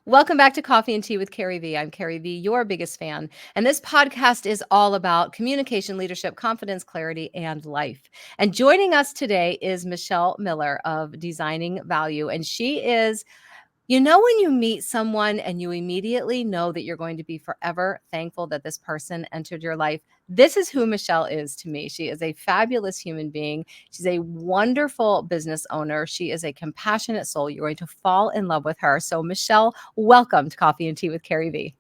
Welcome back to Coffee and Tea with CarrieVee. I'm CarrieVee, your biggest fan. And this podcast is all about communication, leadership, confidence, clarity, and life. And joining us today is Michelle Miller of Designing Value. And she is, when you meet someone and you immediately know that you're going to be forever thankful that this person entered your life. This is who Michelle is to me. She is a fabulous human being. She's a wonderful business owner. She is a compassionate soul. You're going to fall in love with her. So Michelle, welcome to Coffee and Tea with CarrieVee.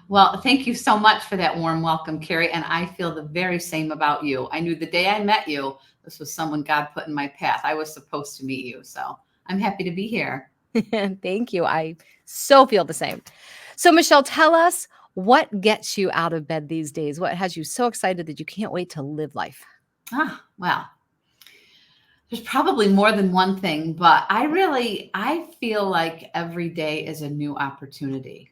Well, thank you so much for that warm welcome, Carrie. And I feel the very same about you. I knew the day I met you, this was someone God put in my path. I was supposed to meet you. So I'm happy to be here. Thank you. I so feel the same. So Michelle, tell us what gets you out of bed these days? What has you so excited that you can't wait to live life? Well, there's probably more than one thing, but I feel like every day is a new opportunity.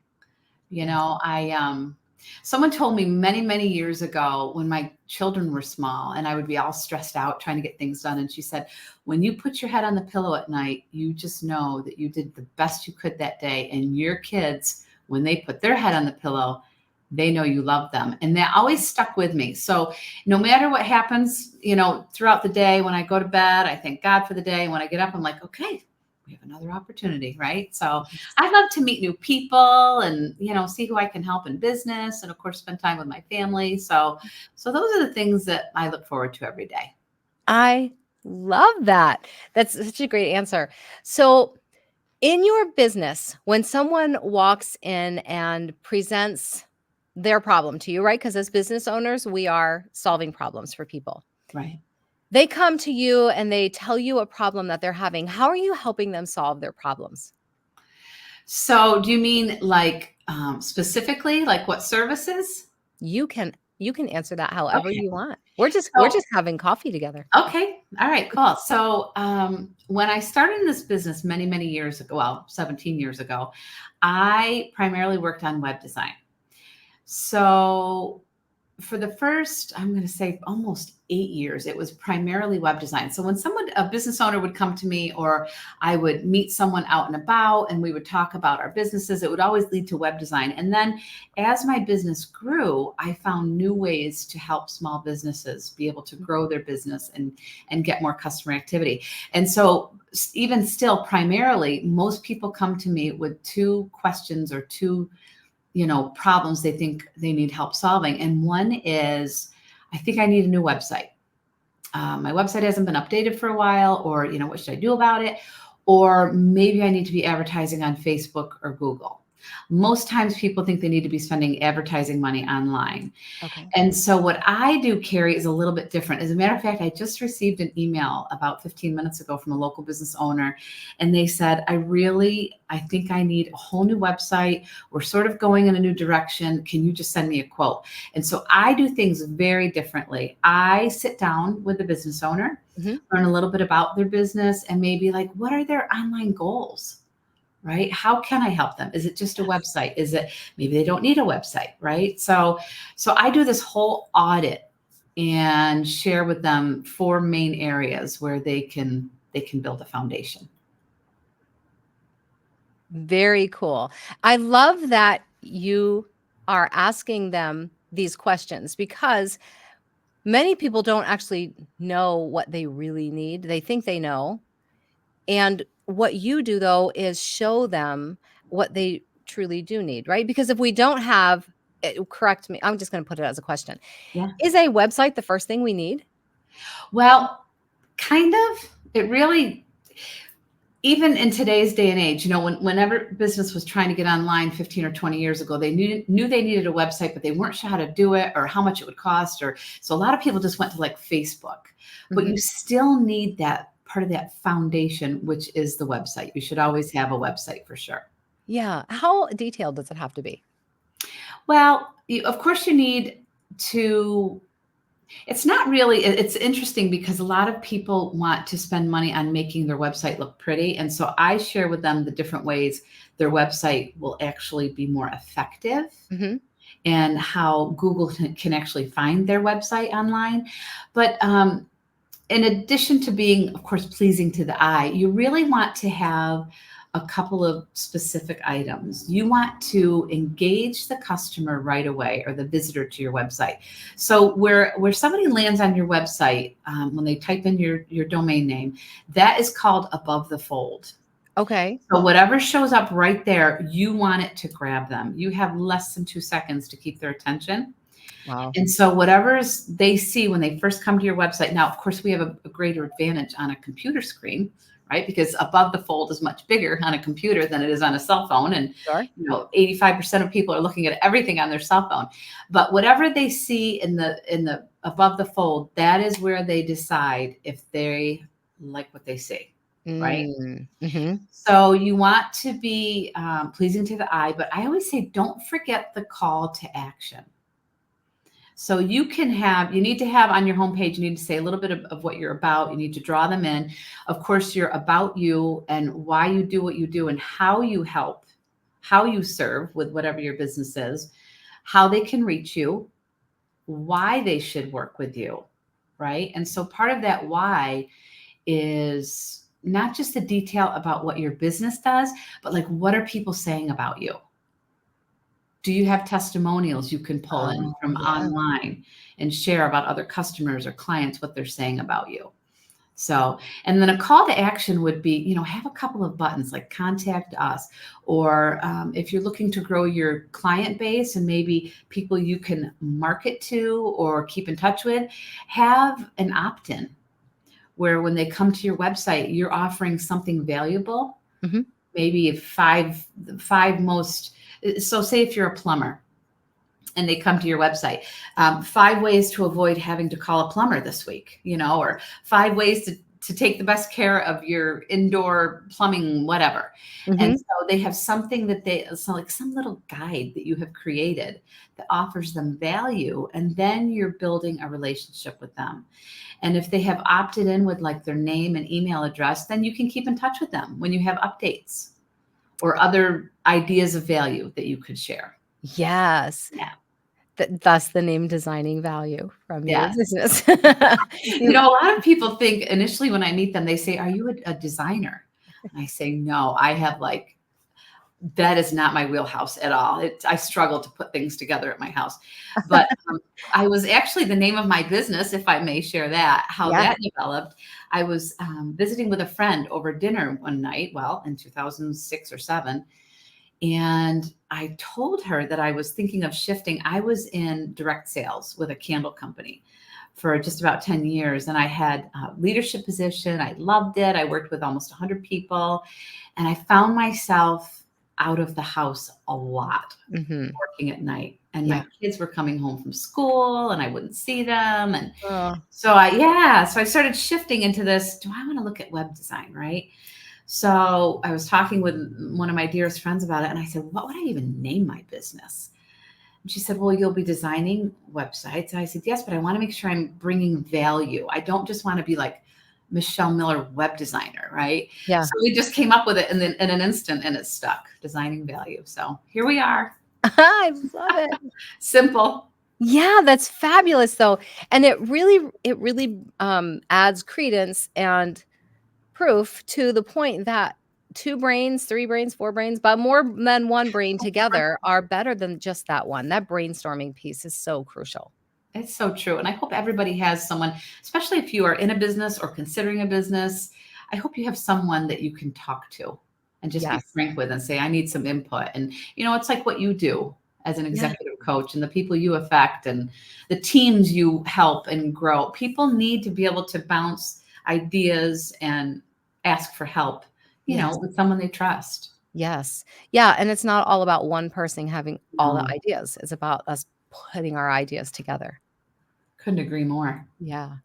Someone told me many, many years ago when my children were small and I would be all stressed out trying to get things done. And she said, when you put your head on the pillow at night, you just know that you did the best you could that day. And your kids, when they put their head on the pillow, they know you love them. And that always stuck with me. So no matter what happens, throughout the day, when I go to bed, I thank God for the day. When I get up, I'm like, okay, we have another opportunity, right? So I love to meet new people and, see who I can help in business and of course, spend time with my family. So those are the things that I look forward to every day. I love that. That's such a great answer. So in your business, when someone walks in and presents their problem to you, right? Because as business owners, we are solving problems for people. Right. They come to you and they tell you a problem that they're having. How are you helping them solve their problems? So do you mean like specifically like what services? You can answer that however Okay. you want. We're just having coffee together. Okay. All right, cool. So when I started in this business many, many years ago, well, 17 years ago, I primarily worked on web design. So for the first, I'm going to say almost 8 years, it was primarily web design. So when a business owner would come to me or I would meet someone out and about and we would talk about our businesses, it would always lead to web design. And then as my business grew, I found new ways to help small businesses be able to grow their business and get more customer activity. And so even still, primarily, most people come to me with two questions or two problems they think they need help solving. And one is, I think I need a new website. My website hasn't been updated for a while, or, what should I do about it? Or maybe I need to be advertising on Facebook or Google. Most times people think they need to be spending advertising money online. Okay. And so what I do, Carrie, is a little bit different. As a matter of fact, I just received an email about 15 minutes ago from a local business owner, and they said, I think I need a whole new website. We're sort of going in a new direction. Can you just send me a quote? And so I do things very differently. I sit down with the business owner, learn a little bit about their business, and maybe like, what are their online goals? Right? How can I help them? Is it just a website? Is it maybe they don't need a website, right? So I do this whole audit and share with them 4 main areas where they can build a foundation. Very cool. I love that you are asking them these questions because many people don't actually know what they really need. They think they know. And what you do, though, is show them what they truly do need, right? Because if we don't have, correct me, I'm just going to put it as a question. Yeah. Is a website the first thing we need? Well, kind of. It really, even in today's day and age, whenever business was trying to get online 15 or 20 years ago, they knew they needed a website, but they weren't sure how to do it or how much it would cost. So a lot of people just went to like Facebook, but you still need that part of that foundation, which is the website. You should always have a website for sure. Yeah. How detailed does it have to be? Well, of course you need to, it's not really, it's interesting because a lot of people want to spend money on making their website look pretty. And so I share with them the different ways their website will actually be more effective and how Google can actually find their website online. But in addition to being, of course, pleasing to the eye, you really want to have a couple of specific items. You want to engage the customer right away, or the visitor to your website. So where somebody lands on your website, when they type in your domain name, that is called above the fold. Okay. So whatever shows up right there, you want it to grab them. You have less than 2 seconds to keep their attention. Wow. And so whatever they see when they first come to your website, now, of course, we have a greater advantage on a computer screen, right? Because above the fold is much bigger on a computer than it is on a cell phone. And, Sure. 85% of people are looking at everything on their cell phone. But whatever they see in the above the fold, that is where they decide if they like what they see, right? Mm-hmm. So you want to be pleasing to the eye, but I always say, don't forget the call to action. So you need to have on your homepage, you need to say a little bit of what you're about. You need to draw them in. Of course, you're about you and why you do what you do and how you help, how you serve with whatever your business is, how they can reach you, why they should work with you, right? And so part of that why is not just the detail about what your business does, but like, what are people saying about you? Do you have testimonials you can pull in from Yeah. online and share about other customers or clients, what they're saying about you? So, and then a call to action would be, have a couple of buttons like contact us, or if you're looking to grow your client base and maybe people you can market to or keep in touch with, have an opt-in where when they come to your website, you're offering something valuable. Mm-hmm. Maybe five most. So say if you're a plumber and they come to your website, 5 ways to avoid having to call a plumber this week, or 5 ways to take the best care of your indoor plumbing, whatever. Mm-hmm. And so they have something like some little guide that you have created that offers them value. And then you're building a relationship with them. And if they have opted in with like their name and email address, then you can keep in touch with them when you have updates or other ideas of value that you could share. Yes. Yeah. Thus the name Designing Value from your Yeah. business. A lot of people think initially when I meet them, they say, "Are you a designer?" And I say, "No, I have that is not my wheelhouse at all. I struggle to put things together at my house." But I was actually, the name of my business, if I may share that, how Yeah. that developed. I was visiting with a friend over dinner one night, in 2006 or 7. And I told her that I was thinking of shifting. I was in direct sales with a candle company for just about 10 years. And I had a leadership position. I loved it. I worked with almost 100 people. And I found myself out of the house a lot, Mm-hmm. working at night. And Yeah. my kids were coming home from school and I wouldn't see them. And Oh, so I started shifting into this. Do I want to look at web design, right? So I was talking with one of my dearest friends about it. And I said, what would I even name my business? And she said, well, you'll be designing websites. And I said, yes, but I want to make sure I'm bringing value. I don't just want to be like Michelle Miller, web designer, right? yeah. So we just came up with it in an instant and it stuck, Designing Value. So here we are. I love it. Simple. Yeah, that's fabulous though. And it really adds credence and proof to the point that 2 brains, 3 brains, 4 brains, but more than 1 brain together are better than just that one. That brainstorming piece is so crucial. It's so true. And I hope everybody has someone, especially if you are in a business or considering a business, I hope you have someone that you can talk to and just be Yes. frank with and say, I need some input. And, it's like what you do as an executive coach and the people you affect and the teams you help and grow. People need to be able to bounce ideas and ask for help, Yes. with someone they trust. Yes. Yeah, and it's not all about one person having all the No, ideas. It's about us putting our ideas together. couldn't agree more. Yeah.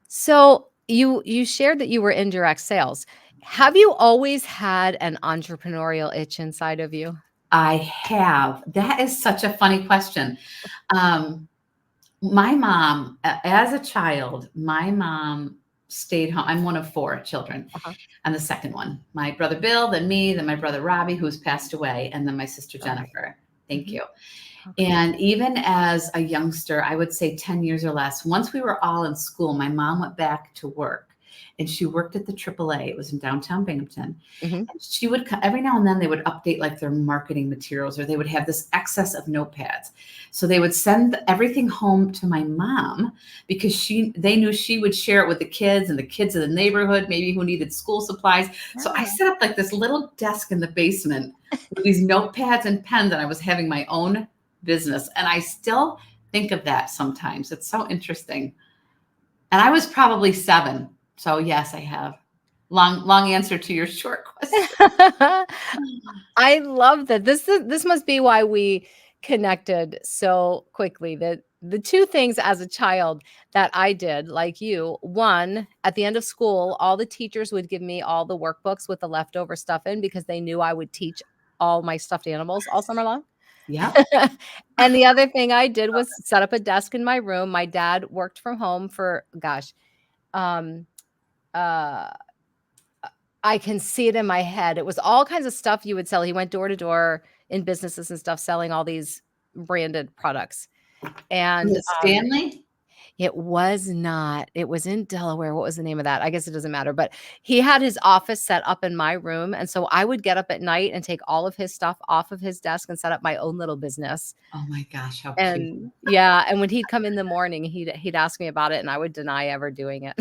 So you shared that you were in direct sales. Have you always had an entrepreneurial itch inside of you? I have. That is such a funny question. My mom, as a child, my mom stayed home. I'm one of 4 children. Uh-huh. I'm the second one. My brother Bill, then me, then my brother Robbie, who's passed away, and then my sister Okay. Jennifer. Thank Mhm. you. Okay. And even as a youngster, I would say 10 years or less, once we were all in school, my mom went back to work. and she worked at the AAA. It was in downtown Binghamton. Hmm. And she would every now and then they would update like their marketing materials, or they would have this excess of notepads. So they would send everything home to my mom because they knew she would share it with the kids and the kids in the neighborhood, maybe who needed school supplies. So I Yeah. set up like this little desk in the basement with these notepads and pens, and I was having my own business. And I still think of that sometimes. It's so interesting. And I was probably 7. So yes, I have. Long answer to your short question. I love that. This must be why we connected so quickly. The two things as a child that I did, like you, one, at the end of school, all the teachers would give me all the workbooks with the leftover stuff in because they knew I would teach all my stuffed animals all summer long. Yep. And the other thing I did was set up a desk in my room. My dad worked from home for, gosh, um, uh, I can see it in my head. It was all kinds of stuff you would sell. He went door to door in businesses and stuff selling all these branded products. Was And it Stanley? it was not. It was in Delaware. What was the name of that? I guess it doesn't matter. But he had his office set up in my room. And so I would get up at night and take all of his stuff off of his desk and set up my own little business. Oh my gosh, how cute. And yeah, and when he'd come in the morning, he'd ask me about it and I would deny ever doing it.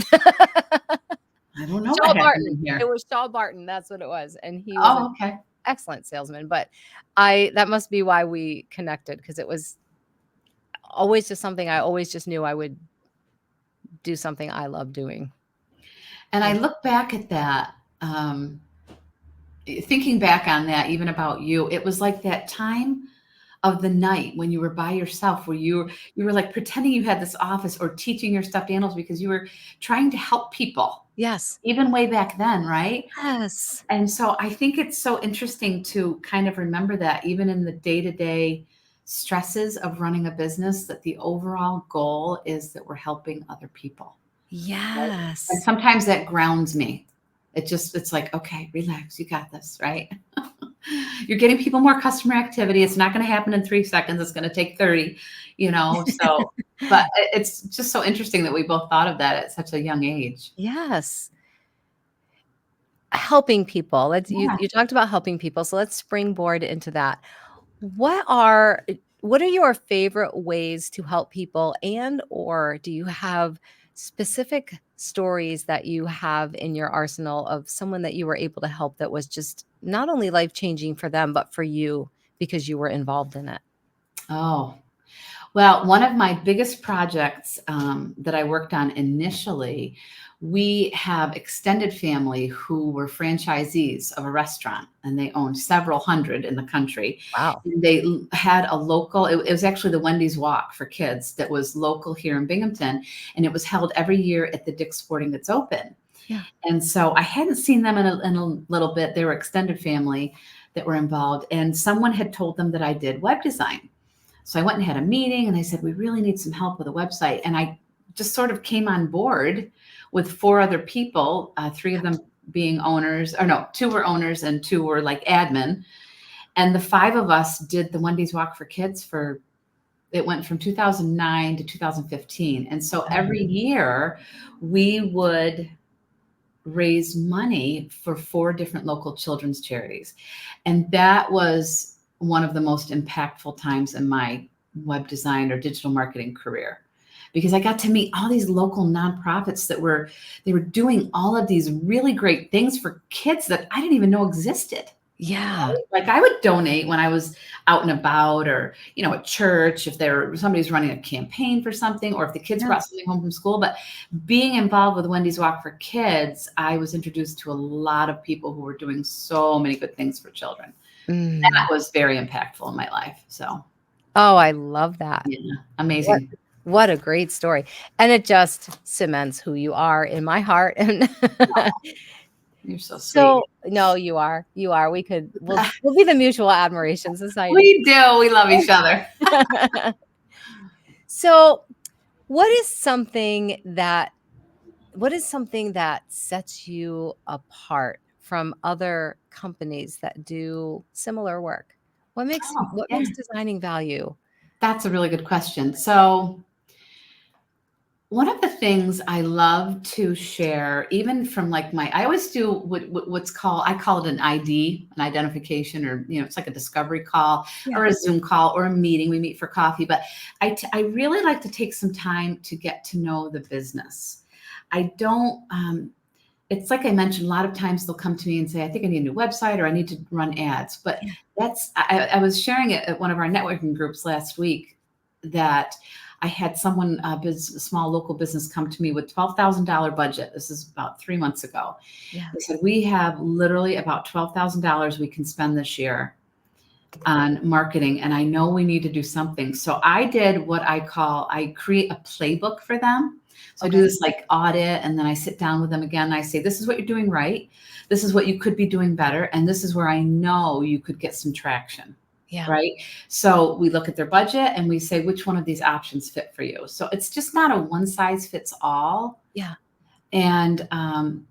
I don't know Shaw what happened Barton. in here. It was Shaw Barton. That's what it was. And he was an Oh, okay. excellent salesman. But that must be why we connected, because it was always just something I always just knew I would do something I love doing. And I look back at that, thinking back on that, even about you, it was like that time of the night when you were by yourself, where you were like pretending you had this office or teaching your stuffed animals because you were trying to help people, Yes. even way back then, right? Yes. And so I think it's so interesting to kind of remember that even in the day-to-day stresses of running a business, that the overall goal is that we're helping other people. Right? And Yes. sometimes that grounds me. It's like, okay, relax, you got this, right? You're getting people more customer activity. It's not going to happen in 3 seconds. It's going to take 30, so, but it's just so interesting that we both thought of that at such a young age. Yes. Helping people. You Yeah. talked about helping people. So let's springboard into that. What are your favorite ways to help people, and or do you have specific stories that you have in your arsenal of someone that you were able to help that was just not only life-changing for them, but for you because you were involved in it? Oh, well, one of my biggest projects that I worked on initially, we have extended family who were franchisees of a restaurant, and they owned several hundred in the country. Wow. And they had a local, it was actually the Wendy's Walk for kids that was local here in Binghamton, and it was held every year at the Dick's Sporting Goods Open. Yeah. And so I hadn't seen them in a little bit. They were extended family that were involved, and someone had told them that I did web design. So I went and had a meeting and I said, we really need some help with a website. And I just sort of came on board with 4 other people, 3 of them being owners, or no, 2 were owners and 2 were like admin. And the 5 of us did the Wendy's Walk for Kids it went from 2009 to 2015. And so every year we would raise money for 4 different local children's charities. And that was one of the most impactful times in my web design or digital marketing career, because I got to meet all these local nonprofits that were doing all of these really great things for kids that I didn't even know existed. Yeah. Like I would donate when I was out and about, or at church, if somebody's running a campaign for something, or if the kids brought something home from school. But being involved with Wendy's Walk for Kids, I was introduced to a lot of people who were doing so many good things for children. That was very impactful in my life. So, Oh, I love that. yeah, amazing. What a great story. And it just cements who you are in my heart. And You're so sweet. so, no, you are. You are. We'll be the Mutual Admiration Society. We do. We love each other. So, what is something that sets you apart from other companies that do similar work? What makes Oh, yeah. what makes designing value? That's a really good question. So, one of the biggest things that I think that sets me apart from other companies that do similar work is that we really need some help with a website. And I just sort of came on board with 4 other people, 3 of them being owners and 2 were like admin. And the 5 of us did the Wendy's Walk for Kids it went from 2009 to 2015. And so every year we would raise money for 4 different local children's charities. And that was one of the most impactful times in my web design or digital marketing career, because I got to meet all these local nonprofits that were doing so many good things for kids that I didn't even know existed. Yeah. One of the things I love to share, even from like I always do what's called, I call it an ID, an identification, or, it's like a discovery call Yeah. or a Zoom call or a meeting. We meet for coffee, but I really like to take some time to get to know the business. I don't, it's like I mentioned, a lot of times they'll come to me and say, I think I need a new website or I need to run ads. But Yeah. I was sharing it at one of our networking groups last week that I had someone, a small local business, come to me with $12,000 budget. This is about 3 months ago. Yeah. They said, we have literally about $12,000 we can spend this year on marketing. And I know we need to do something. So I did what I create a playbook for them. So I do Okay. this like audit, and then I sit down with them again. And I say, this is what you're doing right. This is what you could be doing better. And this is where I know you could get some traction. Yeah. Right. So we look at their budget and we say, which one of these options fit for you? So it's just not a one size fits all. Yeah. And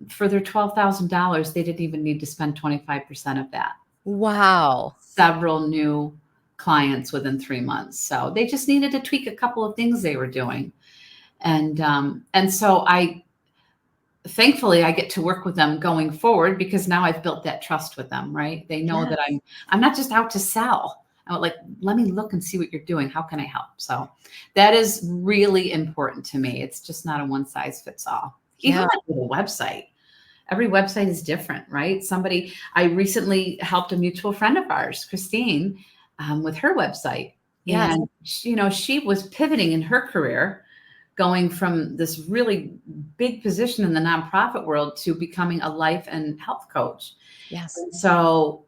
for their $12,000, they didn't even need to spend 25% of that. Wow. Several new clients within 3 months. So they just needed to tweak a couple of things they were doing. And so thankfully I get to work with them going forward, because now I've built that trust with them, right? They know that I'm not just out to sell. I'm like, let me look and see what you're doing. How can I help? So that is really important to me. It's just not a one size fits all. Even like with a website. Every website is different, right? I recently helped a mutual friend of ours, Christine, with her website. Yes. And she was pivoting in her career, going from this really big position in the nonprofit world to becoming a life and health coach. Yes. And so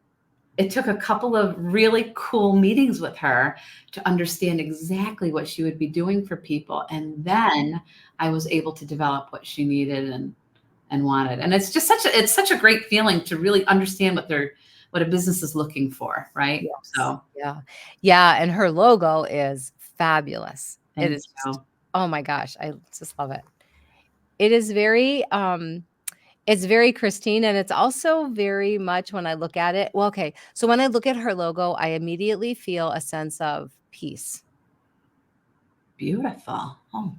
it took a couple of really cool meetings with her to understand exactly what she would be doing for people. And then I was able to develop what she needed and wanted. And it's just such a great feeling to really understand what a business is looking for. Right. Yes. So yeah. And her logo is fabulous. thank It is you. Oh my gosh, I just love it. It is very, it's very Christine, and it's also very much when I look at it. Well, okay, so when I look at her logo, I immediately feel a sense of peace. Beautiful. Oh,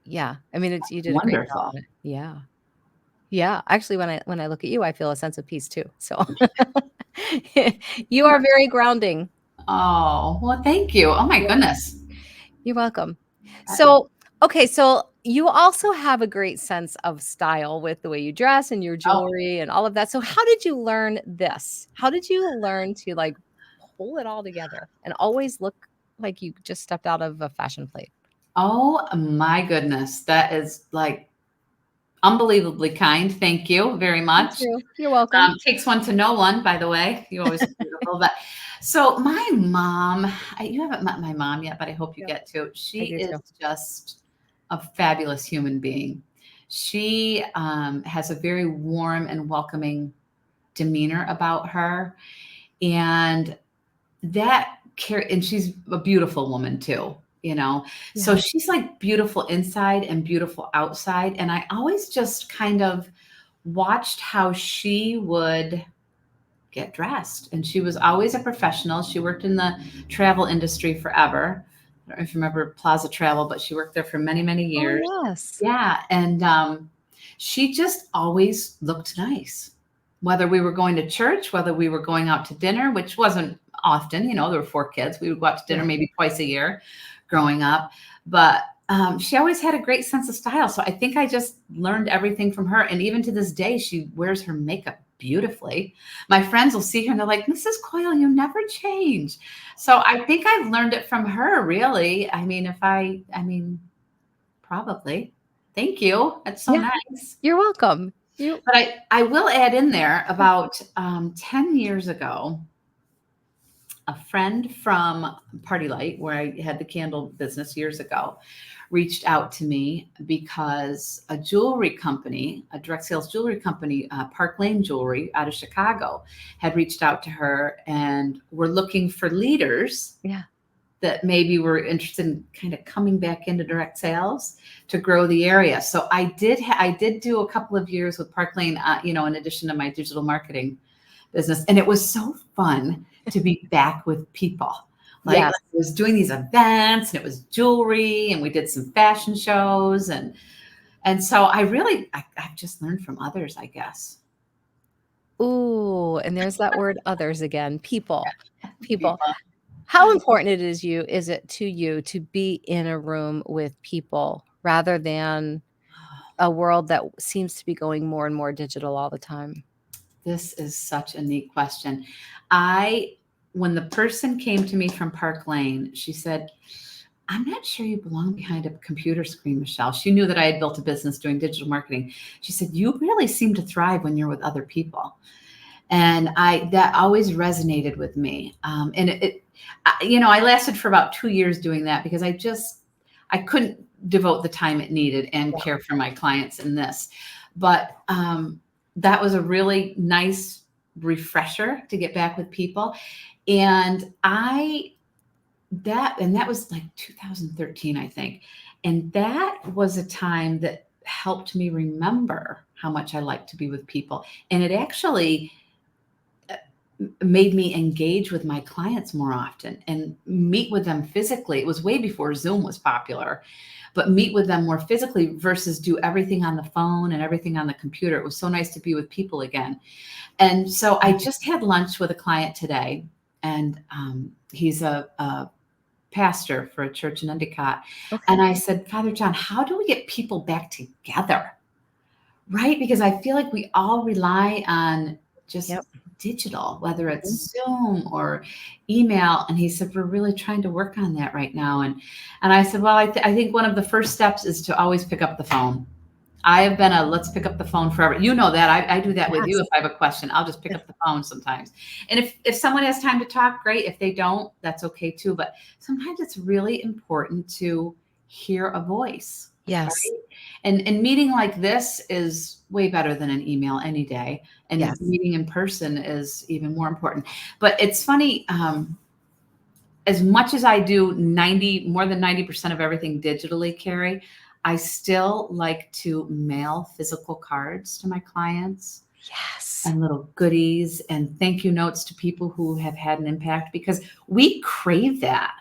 Yeah, I mean, you did a great job wonderful. on it. Yeah, yeah. Actually, when I look at you, I feel a sense of peace too. So you are very grounding. Oh, well, thank you. Oh my Yeah. goodness. You're welcome. That- So, okay, so you also have a great sense of style with the way you dress and your Oh, jewelry and all of that. So, how did you learn this? How did you learn to like pull it all together and always look like you just stepped out of a fashion plate? oh my goodness. That is like unbelievably kind. Thank you very Me much. too. You're welcome. Takes one to know one, by the way. You always look beautiful. But so my mom, you haven't met my mom yet, but I hope you Yeah, get to. I She do is too. just a fabulous human being. She has a very warm and welcoming demeanor about her. And and she's a beautiful woman too, so Yeah. she's like beautiful inside and beautiful outside. And I always just kind of watched how she would get dressed. And she was always a professional. She worked in the travel industry forever. I don't know if you remember Plaza Travel, but she worked there for many, many Oh, years. yes. Yeah. And she just always looked nice, whether we were going to church, whether we were going out to dinner, which wasn't often. There were 4 kids. We would go out to dinner Yeah. maybe twice a year growing up. But she always had a great sense of style. So I think I just learned everything from her. And even to this day, she wears her makeup beautifully. My friends will see her and they're like, Mrs. Coyle, you never change. So I think I've learned it from her, really. I mean, probably. Thank you. That's so Yeah. nice. You're welcome. But I will add in there, about 10 years ago, a friend from Party Light, where I had the candle business years ago, reached out to me because a jewelry company, a direct sales jewelry company, Park Lane Jewelry out of Chicago, had reached out to her and were looking for leaders Yeah. that maybe were interested in kind of coming back into direct sales to grow the area. So I did do a couple of years with Park Lane, in addition to my digital marketing business. And it was so fun to be back with people. Like Yes. I was doing these events and it was jewelry and we did some fashion shows and so I've just learned from others, I guess. Ooh, and there's that word others again, people. People. People. How important is it to you to be in a room with people rather than a world that seems to be going more and more digital all the time? This is such a neat question. I When the person came to me from Park Lane, she said, I'm not sure you belong behind a computer screen, Michelle. She knew that I had built a business doing digital marketing. She said, you really seem to thrive when you're with other people. And that always resonated with me. I lasted for about 2 years doing that because I couldn't devote the time it needed and care for my clients in this. But that was a really nice refresher to get back with people. And that was like 2013, I think. And that was a time that helped me remember how much I like to be with people. And it actually made me engage with my clients more often and meet with them physically. It was way before Zoom was popular, but meet with them more physically versus do everything on the phone and everything on the computer. It was so nice to be with people again. And so I just had lunch with a client today, and he's a pastor for a church in Endicott. Okay. And I said, Father John, how do we get people back together? Right? Because I feel like we all rely on just Yep. digital, whether it's Zoom or email. And he said, we're really trying to work on that right now. And I said, well, I think one of the first steps is to always pick up the phone. I have been let's pick up the phone forever. You know that. I do that with you. Yes. If I have a question, I'll just pick up the phone sometimes. And if someone has time to talk, great. If they don't, that's okay too. But sometimes it's really important to hear a voice. Yes. Right? And meeting like this is way better than an email any day. And Yes. meeting in person is even more important. But it's funny, as much as I do more than 90% of everything digitally, Carrie, I still like to mail physical cards to my clients Yes. and little goodies and thank you notes to people who have had an impact, because we crave that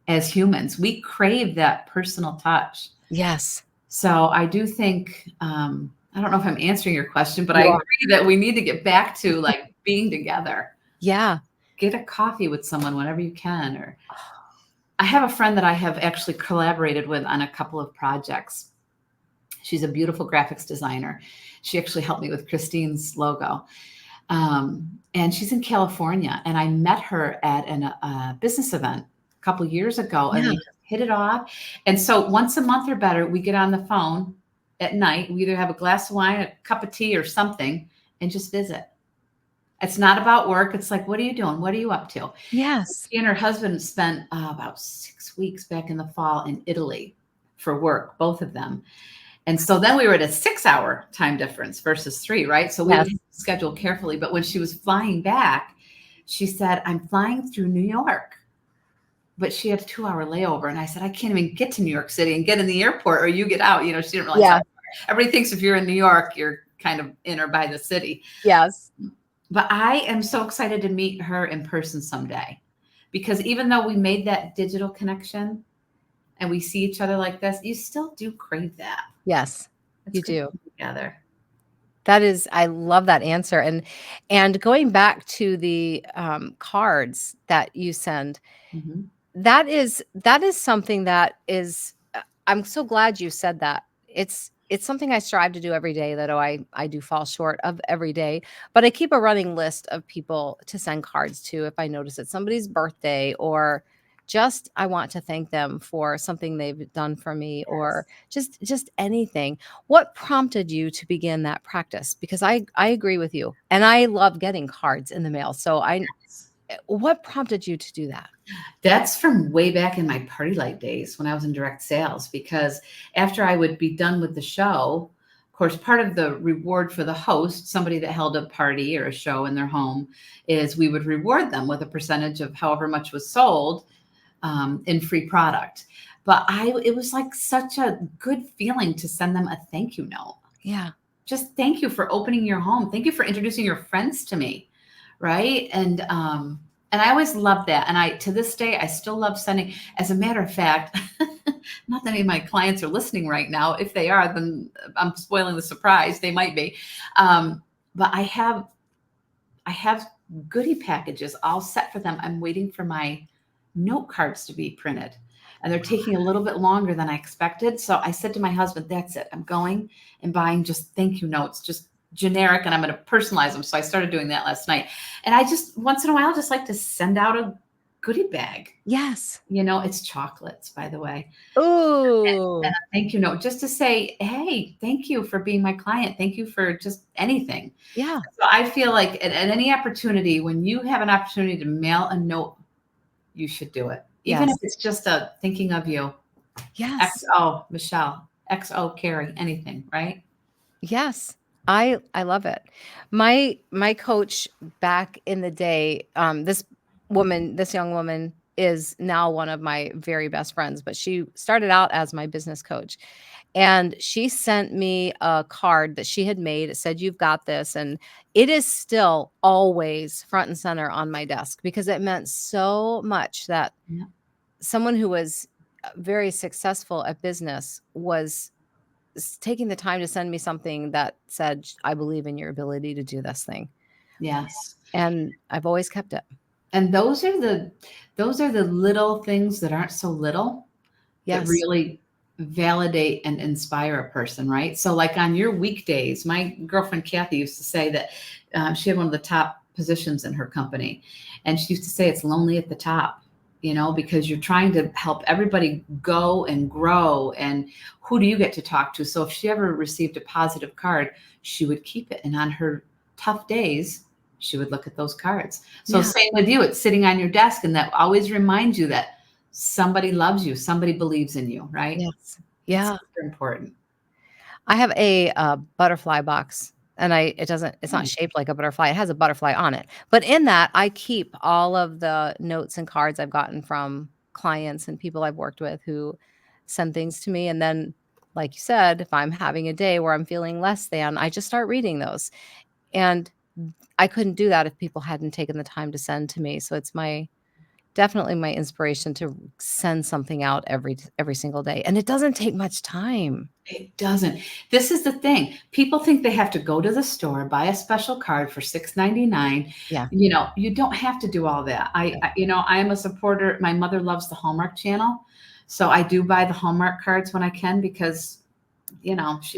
as humans. We crave that personal touch. Yes. So I do think, I don't know if I'm answering your question, but I You are. agree that we need to get back to like being together. Yeah. Get a coffee with someone whenever you can. Or I have a friend that I have actually collaborated with on a couple of projects. She's a beautiful graphics designer. She actually helped me with Christine's logo. And she's in California. And I met her at a business event a couple years ago, and Yeah. we just hit it off. And so once a month or better, we get on the phone at night. We either have a glass of wine, a cup of tea or something, and just visit. It's not about work. It's like, what are you doing? What are you up to? Yes. She and her husband spent about 6 weeks back in the fall in Italy for work, both of them. And so then we were at a 6-hour time difference versus 3, right? So we Yes. would schedule carefully. But when she was flying back, she said, I'm flying through New York. But she had a 2-hour layover. And I said, I can't even get to New York City and get in the airport, or you get out. You know, she didn't realize Yeah. everybody thinks if you're in New York, you're kind of in or by the city. Yes. But I am so excited to meet her in person someday, because even though we made that digital connection and we see each other like this, you still do crave that. Yes. It's You good do. to be together. I love that answer. And going back to the cards that you send, Mhm. that is something that is I'm so glad you said that. It's something I strive to do every day that I do fall short of every day, but I keep a running list of people to send cards to if I notice it's somebody's birthday, or just I want to thank them for something they've done for me, or just anything. What prompted you to begin that practice? Because I agree with you, and I love getting cards in the mail. So what prompted you to do that? That's from way back in my party light days when I was in direct sales, because after I would be done with the show, of course, part of the reward for the host, somebody that held a party or a show in their home, is we would reward them with a percentage of however much was sold in free product. But it was like such a good feeling to send them a thank you note. Yeah. Just thank you for opening your home. Thank you for introducing your friends to me. Right. And And I always loved that. And to this day, I still love sending. As a matter of fact, not that any of my clients are listening right now. If they are, then I'm spoiling the surprise. They might be. But I have goodie packages all set for them. I'm waiting for my note cards to be printed. And they're taking a little bit longer than I expected. So I said to my husband, that's it. I'm going and buying just thank you notes, just generic, and I'm going to personalize them. So I started doing that last night. And I just, once in a while, just like to send out a goodie bag. Yes. It's chocolates, by the way. Ooh. And a thank you note just to say, hey, thank you for being my client. Thank you for just anything. Yeah. So I feel like at any opportunity, when you have an opportunity to mail a note, you should do it. Even Yes. if it's just a thinking of you. Yes. XO Michelle, XO Carrie, anything, right? Yes. I love it. My coach back in the day, this young woman is now one of my very best friends, but she started out as my business coach. And she sent me a card that she had made. It said, "You've got this." And it is still always front and center on my desk because it meant so much that Yeah. someone who was very successful at business was taking the time to send me something that said, "I believe in your ability to do this thing." Yes. And I've always kept it. And those are the little things that aren't so little that Yes. really validate and inspire a person, right? So like on your weekdays, my girlfriend Kathy used to say that she had one of the top positions in her company. And she used to say it's lonely at the top, because you're trying to help everybody go and grow. And who do you get to talk to? So if she ever received a positive card, she would keep it. And on her tough days, she would look at those cards. So Yeah. same with you, it's sitting on your desk, and that always reminds you that somebody loves you, somebody believes in you, right? Yes. Yeah. It's super important. I have a butterfly box, and it's not shaped like a butterfly. It has a butterfly on it. But in that, I keep all of the notes and cards I've gotten from clients and people I've worked with who send things to me. And then, like you said, if I'm having a day where I'm feeling less than, I just start reading those. And I couldn't do that if people hadn't taken the time to send to me. So it's definitely my inspiration to send something out every single day. And it doesn't take much time. It doesn't. This is the thing. People think they have to go to the store, buy a special card for $6.99. Yeah. You don't have to do all that. I am a supporter. My mother loves the Hallmark Channel. So I do buy the Hallmark cards when I can because she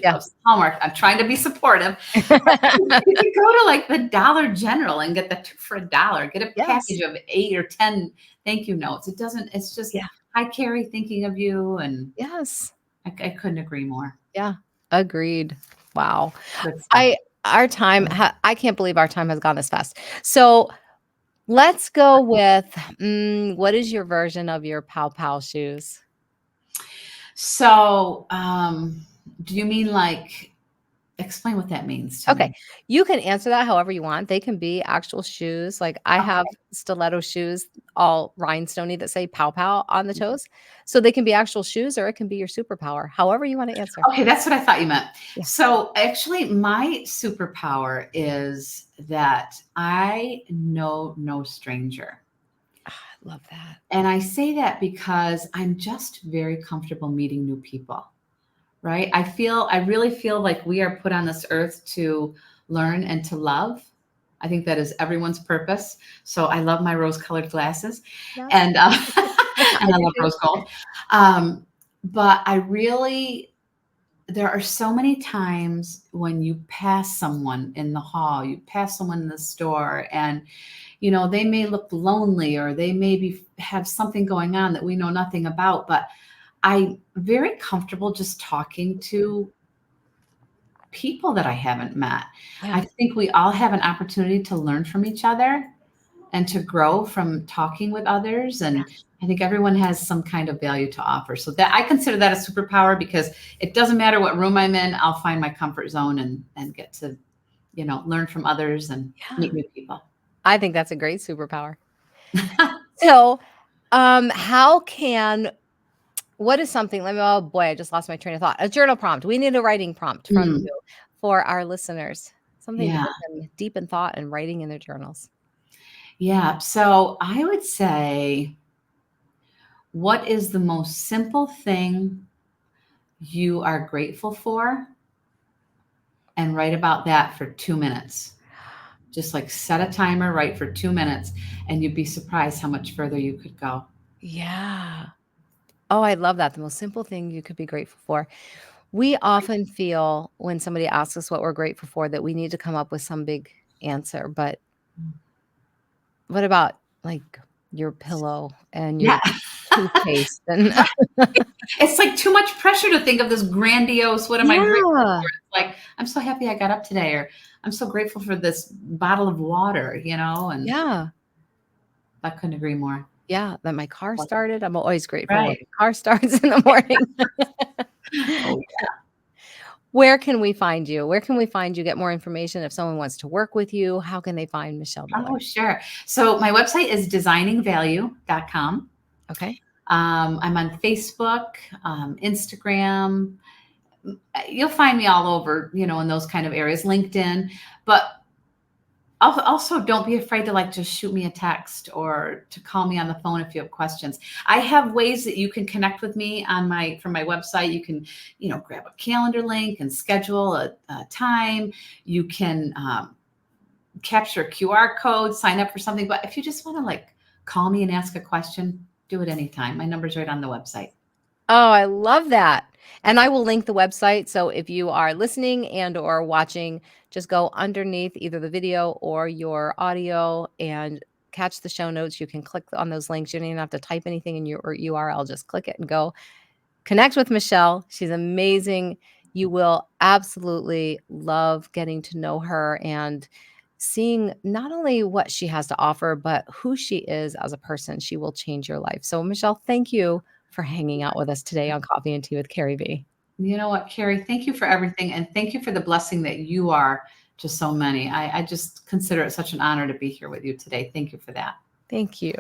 Yeah. loves Hallmark. I'm trying to be supportive. You can go to like the Dollar General and get the 2 for $1. Get a Yes. package of 8 or 10 thank you notes. It's just, Yeah. hi, Carrie, thinking of you. And Yes. I couldn't agree more. Yeah. Agreed. Wow. Good stuff. I can't believe our time has gone this fast. So let's go with, what is your version of your pow pow shoes? So, do you mean explain what that means to Okay. me? You can answer that however you want. They can be actual shoes. Like I have stiletto shoes, all rhinestoney that say pow pow on the toes. So they can be actual shoes or it can be your superpower, however you want to answer. Okay, that's what I thought you meant. Yeah. So actually, my superpower is that I know no stranger. I love that. And I say that because I'm just very comfortable meeting new people, right? I really feel like we are put on this earth to learn and to love. I think that is everyone's purpose. So I love my rose-colored glasses, Yes. and and I love rose gold. But there are so many times when you pass someone in the hall, you pass someone in the store, and they may look lonely or they maybe have something going on that we know nothing about, but I'm very comfortable just talking to people that I haven't met. Yeah. I think we all have an opportunity to learn from each other and to grow from talking with others. And I think everyone has some kind of value to offer. So that I consider that a superpower because it doesn't matter what room I'm in, I'll find my comfort zone and get to, learn from others and meet new people. I think that's a great superpower. So, what is something, oh boy, I just lost my train of thought. A journal prompt. We need a writing prompt from you for our listeners. Something to Yeah. get them deep in thought and writing in their journals. Yeah. So I would say, what is the most simple thing you are grateful for? And write about that for 2 minutes. Just like set a timer, write for 2 minutes, and you'd be surprised how much further you could go. Yeah. Oh, I love that. The most simple thing you could be grateful for. We often feel when somebody asks us what we're grateful for that we need to come up with some big answer, but what about, like, your pillow and Yeah. your toothpaste and It's like too much pressure to think of this grandiose, what am I grateful Yeah, for? It's like, I'm so happy I got up today, or I'm so grateful for this bottle of water, and yeah, I couldn't agree more. yeah, that my car What started. I'm always grateful when Right. my car starts in the morning. Oh, Where can we find you? Where can we find you? Get more information if someone wants to work with you, how can they find Michelle Miller? oh, sure. So my website is designingvalue.com. Okay. I'm on Facebook, Instagram. You'll find me all over, in those kind of areas, LinkedIn. But also, don't be afraid to just shoot me a text or to call me on the phone if you have questions. I have ways that you can connect with me from my website. You can, grab a calendar link and schedule a time. You can capture a QR code, sign up for something. But if you just want to call me and ask a question, do it anytime. My number's right on the website. Oh, I love that. And I will link the website, so if you are listening and or watching, just go underneath either the video or your audio and catch the show notes. You can click on those links. You don't even have to type anything in your URL, just click it and go. Connect with Michelle. She's amazing. You will absolutely love getting to know her and seeing not only what she has to offer, but who she is as a person. She will change your life. So, Michelle, thank you for hanging out with us today on Coffee and Tea with CarrieVee. You know what, Carrie? Thank you for everything. And thank you for the blessing that you are to so many. I just consider it such an honor to be here with you today. Thank you for that. Thank you.